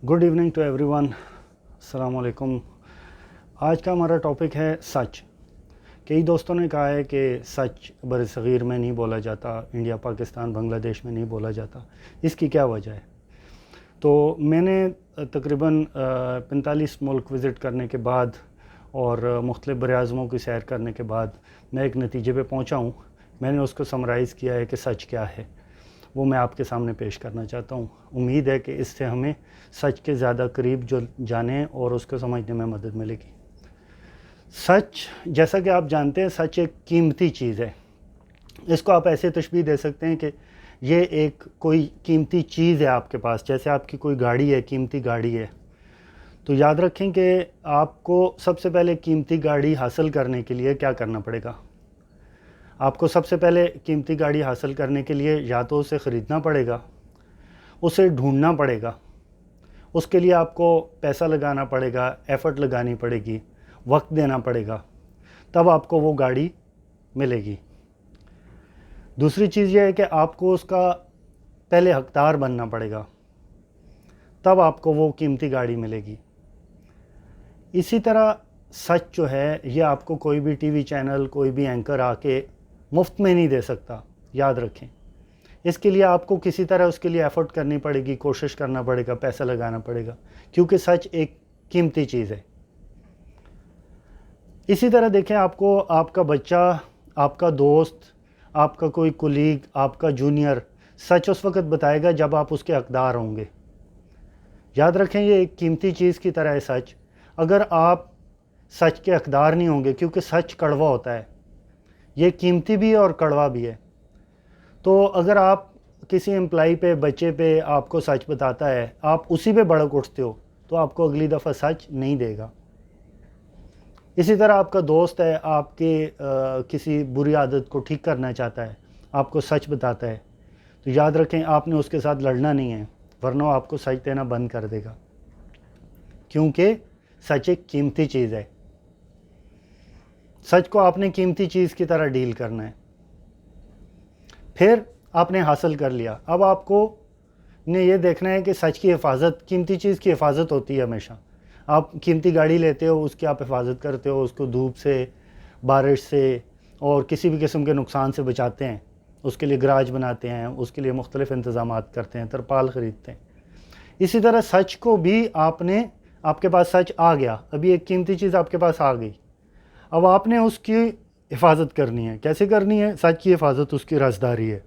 Good evening to everyone. अस्सलाम वालेकुम। आज का हमारा टॉपिक है सच। कई दोस्तों ने कहा है कि सच बरसग़ीर में नहीं बोला जाता, इंडिया पाकिस्तान बांग्लादेश में नहीं बोला जाता, इसकी क्या वजह है। तो मैंने तकरीबन 45 मुल्क विज़िट करने के बाद और मुख्तलिफ़ बराज़मों की सैर करने के बाद मैं एक नतीजे पे पहुंचा हूं। मैंने उसको समराइज़ किया है कि सच क्या है, वो मैं आपके सामने पेश करना चाहता हूँ। उम्मीद है कि इससे हमें सच के ज़्यादा करीब जो जाने और उसको समझने में मदद मिलेगी। सच, जैसा कि आप जानते हैं, सच एक कीमती चीज़ है। इसको आप ऐसे तशबीह दे सकते हैं कि ये एक कोई कीमती चीज़ है आपके पास, जैसे आपकी कोई गाड़ी है, कीमती गाड़ी है। तो याद रखें कि आपको सबसे पहले कीमती गाड़ी हासिल करने के लिए क्या करना पड़ेगा। आपको सबसे पहले कीमती गाड़ी हासिल करने के लिए या तो उसे ख़रीदना पड़ेगा, उसे ढूंढना पड़ेगा, उसके लिए आपको पैसा लगाना पड़ेगा, एफ़र्ट लगानी पड़ेगी, वक्त देना पड़ेगा, तब आपको वो गाड़ी मिलेगी। दूसरी चीज़ ये है कि आपको उसका पहले हकदार बनना पड़ेगा, तब आपको वो कीमती गाड़ी मिलेगी। इसी तरह सच जो है, ये आपको कोई भी टीवी चैनल, कोई भी एंकर आके मुफ्त में नहीं दे सकता, याद रखें। इसके लिए आपको किसी तरह उसके लिए एफ़र्ट करनी पड़ेगी, कोशिश करना पड़ेगा, पैसा लगाना पड़ेगा, क्योंकि सच एक कीमती चीज़ है। इसी तरह देखें, आपको आपका बच्चा, आपका दोस्त, आपका कोई कुलीग, आपका जूनियर सच उस वक़्त बताएगा जब आप उसके हकदार होंगे। याद रखें, ये एक कीमती चीज़ की तरह है सच। अगर आप सच के हकदार नहीं होंगे, क्योंकि सच कड़वा होता है, ये कीमती भी है और कड़वा भी है। तो अगर आप किसी एम्प्लॉई पे, बच्चे पे आपको सच बताता है, आप उसी पे भड़क उठते हो, तो आपको अगली दफ़ा सच नहीं देगा। इसी तरह आपका दोस्त है, आपके किसी बुरी आदत को ठीक करना चाहता है, आपको सच बताता है, तो याद रखें आपने उसके साथ लड़ना नहीं है, वरना आपको सच देना बंद कर देगा, क्योंकि सच एक कीमती चीज़ है। सच को आपने कीमती चीज़ की तरह डील करना है। फिर आपने हासिल कर लिया, अब आपको ने ये देखना है कि सच की हिफाजत, कीमती चीज़ की हिफाजत होती है हमेशा। आप कीमती गाड़ी लेते हो, उसकी आप हिफाजत करते हो, उसको धूप से, बारिश से और किसी भी किस्म के नुकसान से बचाते हैं, उसके लिए गराज बनाते हैं, उसके लिए मुख्तलिफ़ इंतज़ामात करते हैं, तरपाल ख़रीदते हैं। इसी तरह सच को भी आपके पास सच आ गया, अभी एक कीमती चीज़ आपके पास आ गई, अब आपने उसकी हिफाजत करनी है। कैसे करनी है? सच की हिफाजत उसकी राज़दारी है।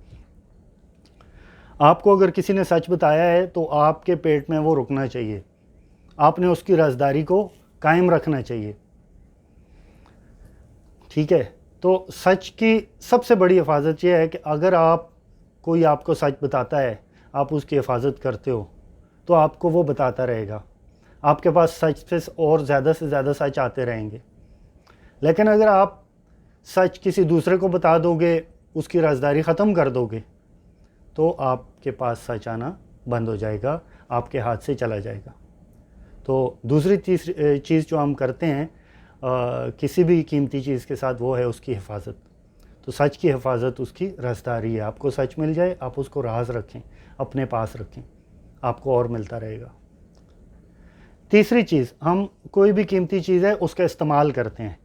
आपको अगर किसी ने सच बताया है तो आपके पेट में वो रुकना चाहिए, आपने उसकी राज़दारी को कायम रखना चाहिए, ठीक है। तो सच की सबसे बड़ी हिफाजत ये है कि अगर कोई आपको सच बताता है, आप उसकी हिफाजत करते हो, तो आपको वो बताता रहेगा, आपके पास सच से ज़्यादा सच आते रहेंगे। लेकिन अगर आप सच किसी दूसरे को बता दोगे, उसकी राज़दारी ख़त्म कर दोगे, तो आपके पास सच आना बंद हो जाएगा, आपके हाथ से चला जाएगा। तो दूसरी चीज़ जो हम करते हैं किसी भी कीमती चीज़ के साथ, वो है उसकी हिफाजत। तो सच की हिफाजत उसकी राज़दारी है। आपको सच मिल जाए, आप उसको राज रखें, अपने पास रखें, आपको और मिलता रहेगा। तीसरी चीज़, हम कोई भी कीमती चीज़ है उसका इस्तेमाल करते हैं।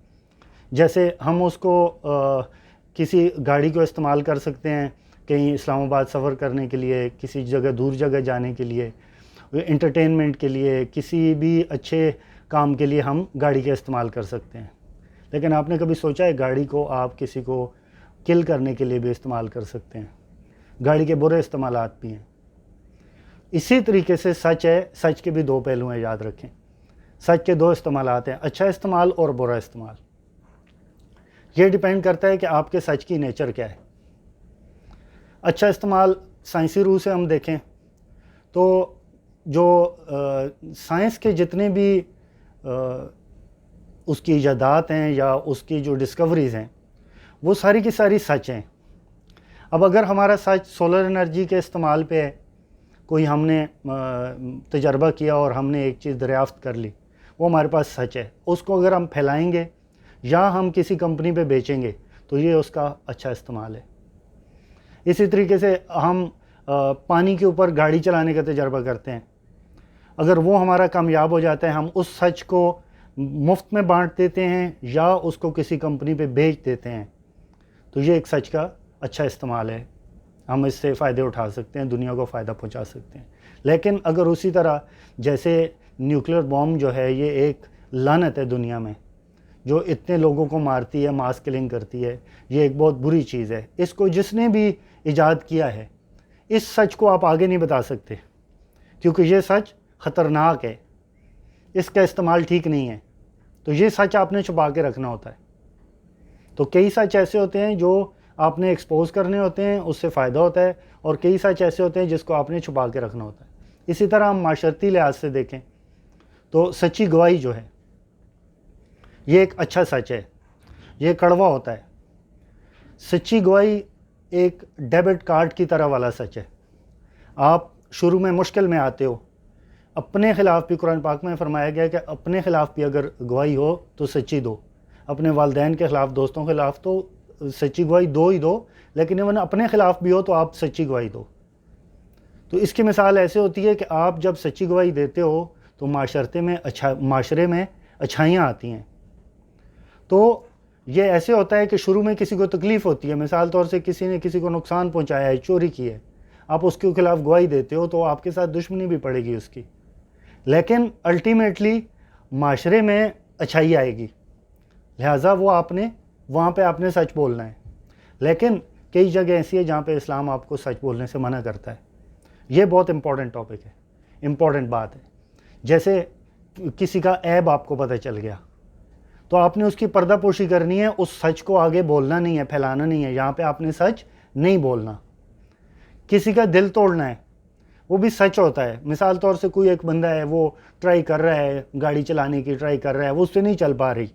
जैसे हम उसको किसी गाड़ी को इस्तेमाल कर सकते हैं कहीं इस्लामाबाद सफ़र करने के लिए, किसी जगह दूर जगह जाने के लिए, एंटरटेनमेंट के लिए, किसी भी अच्छे काम के लिए हम गाड़ी का इस्तेमाल कर सकते हैं। लेकिन आपने कभी सोचा है गाड़ी को आप किसी को किल करने के लिए भी इस्तेमाल कर सकते हैं? गाड़ी के बुरे इस्तेमालात भी हैं। इसी तरीके से सच है, सच के भी दो पहलू हैं, याद रखें। सच के दो इस्तेमालात हैं, अच्छा इस्तेमाल और बुरा इस्तेमाल। ये डिपेंड करता है कि आपके सच की नेचर क्या है। अच्छा इस्तेमाल साइंसी रूह से हम देखें तो जो साइंस के जितने भी उसकी इजादात हैं या उसकी जो डिस्कवरीज़ हैं, वो सारी की सारी सच हैं। अब अगर हमारा सच सोलर एनर्जी के इस्तेमाल पे है, कोई हमने तजर्बा किया और हमने एक चीज़ दरियाफ़्त कर ली, वो हमारे पास सच है, उसको अगर हम फैलाएंगे या हम किसी कंपनी पे बेचेंगे, तो ये उसका अच्छा इस्तेमाल है। इसी तरीके से हम पानी के ऊपर गाड़ी चलाने का तजर्बा करते हैं, اگر وہ ہمارا کامیاب ہو جاتا ہے، ہم اس سچ کو مفت میں بانٹ دیتے ہیں یا اس کو کسی کمپنی پہ بیچ دیتے ہیں، تو یہ ایک سچ کا اچھا استعمال ہے، ہم اس سے فائدے اٹھا سکتے ہیں، دنیا کو فائدہ پہنچا سکتے ہیں۔ لیکن اگر اسی طرح جیسے نیوکلیر بوم جو ہے یہ ایک لعنت ہے دنیا میں، جو اتنے لوگوں کو مارتی ہے، ماس کلنگ کرتی ہے، یہ ایک بہت بری چیز ہے۔ اس کو جس نے بھی ایجاد کیا ہے، اس سچ کو آپ آگے نہیں بتا سکتے، کیونکہ یہ سچ خطرناک ہے، اس کا استعمال ٹھیک نہیں ہے، تو یہ سچ آپ نے چھپا کے رکھنا ہوتا ہے۔ تو کئی سچ ایسے ہوتے ہیں جو آپ نے ایکسپوز کرنے ہوتے ہیں، اس سے فائدہ ہوتا ہے، اور کئی سچ ایسے ہوتے ہیں جس کو آپ نے چھپا کے رکھنا ہوتا ہے۔ اسی طرح ہم معاشرتی لحاظ سے دیکھیں تو سچی گواہی جو ہے یہ ایک اچھا سچ ہے، یہ کڑوا ہوتا ہے۔ سچی گواہی ایک ڈیبٹ کارڈ کی طرح والا سچ ہے۔ آپ شروع میں مشکل میں آتے ہو، اپنے خلاف بھی قرآن پاک میں فرمایا گیا کہ اپنے خلاف بھی اگر گواہی ہو تو سچی دو، اپنے والدین کے خلاف، دوستوں کے خلاف تو سچی گواہی دو ہی دو، لیکن ایون اپنے خلاف بھی ہو تو آپ سچی گواہی دو۔ تو اس کی مثال ایسے ہوتی ہے کہ آپ جب سچی گواہی دیتے ہو تو معاشرے میں اچھائیاں آتی ہیں۔ تو یہ ایسے ہوتا ہے کہ شروع میں کسی کو تکلیف ہوتی ہے، مثال طور سے کسی نے کسی کو نقصان پہنچایا ہے، چوری کی ہے، آپ اس کے خلاف گواہی دیتے ہو تو آپ کے ساتھ دشمنی بھی پڑے گی اس کی، لیکن الٹیمیٹلی معاشرے میں اچھائی آئے گی، لہٰذا وہاں پہ آپ نے سچ بولنا ہے۔ لیکن کئی جگہ ایسی ہے جہاں پہ اسلام آپ کو سچ بولنے سے منع کرتا ہے۔ یہ بہت امپورٹنٹ ٹاپک ہے، امپورٹنٹ بات ہے۔ جیسے کسی کا عیب آپ کو پتہ چل گیا تو آپ نے اس کی پردہ پوشی کرنی ہے، اس سچ کو آگے بولنا نہیں ہے، پھیلانا نہیں ہے، یہاں پہ آپ نے سچ نہیں بولنا۔ کسی کا دل توڑنا ہے، وہ بھی سچ ہوتا ہے۔ مثال طور سے کوئی ایک بندہ ہے، وہ ٹرائی کر رہا ہے، گاڑی چلانے کی ٹرائی کر رہا ہے، وہ اس سے نہیں چل پا رہی،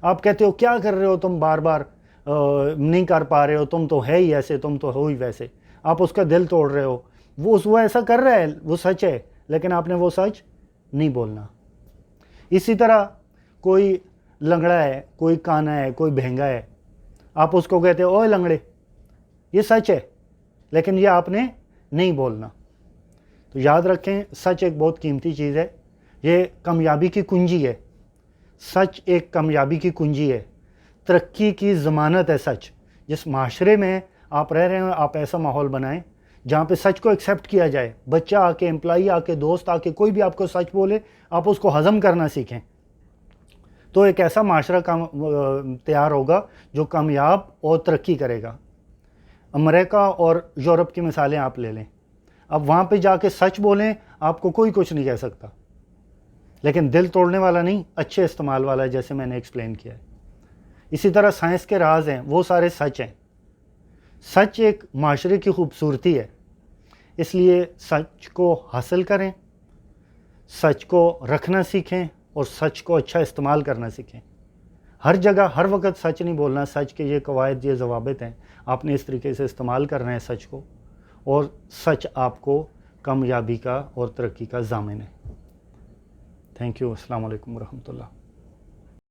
آپ کہتے ہو کیا کر رہے ہو تم، بار بار نہیں کر پا رہے ہو، تم تو ہے ہی ایسے، تم تو ہو ہی ویسے، آپ اس کا دل توڑ رہے ہو۔ وہ ایسا کر رہا ہے، وہ سچ ہے، لیکن آپ نے وہ سچ نہیں بولنا۔ اسی طرح کوئی لنگڑا ہے، کوئی کانا ہے، کوئی بہنگا ہے، آپ اس کو کہتے ہو اوے لنگڑے، یہ سچ ہے، لیکن یہ آپ نے نہیں بولنا۔ تو یاد رکھیں، سچ ایک بہت قیمتی چیز ہے، یہ کامیابی کی کنجی ہے۔ سچ ایک کامیابی کی کنجی ہے، ترقی کی ضمانت ہے سچ۔ جس معاشرے میں آپ رہ رہے ہیں، آپ ایسا ماحول بنائیں جہاں پہ سچ کو ایکسیپٹ کیا جائے، بچہ آ کے، امپلائی آ کے، دوست آ کے، کوئی بھی آپ کو سچ بولے، آپ اس کو ہضم کرنا سیکھیں، تو ایک ایسا معاشرہ تیار ہوگا جو کامیاب اور ترقی کرے گا۔ امریکہ اور یورپ کی مثالیں آپ لے لیں، اب وہاں پہ جا کے سچ بولیں، آپ کو کوئی کچھ نہیں کہہ سکتا، لیکن دل توڑنے والا نہیں، اچھے استعمال والا ہے، جیسے میں نے ایکسپلین کیا ہے۔ اسی طرح سائنس کے راز ہیں، وہ سارے سچ ہیں۔ سچ ایک معاشرے کی خوبصورتی ہے، اس لیے سچ کو حاصل کریں، سچ کو رکھنا سیکھیں، اور سچ کو اچھا استعمال کرنا سیکھیں۔ ہر جگہ ہر وقت سچ نہیں بولنا، سچ کے یہ قواعد، یہ ضوابط ہیں، آپ نے اس طریقے سے استعمال کرنا ہے سچ کو، اور سچ آپ کو کامیابی کا اور ترقی کا ضامن ہے۔ تھینک یو، السلام علیکم ورحمۃ اللہ۔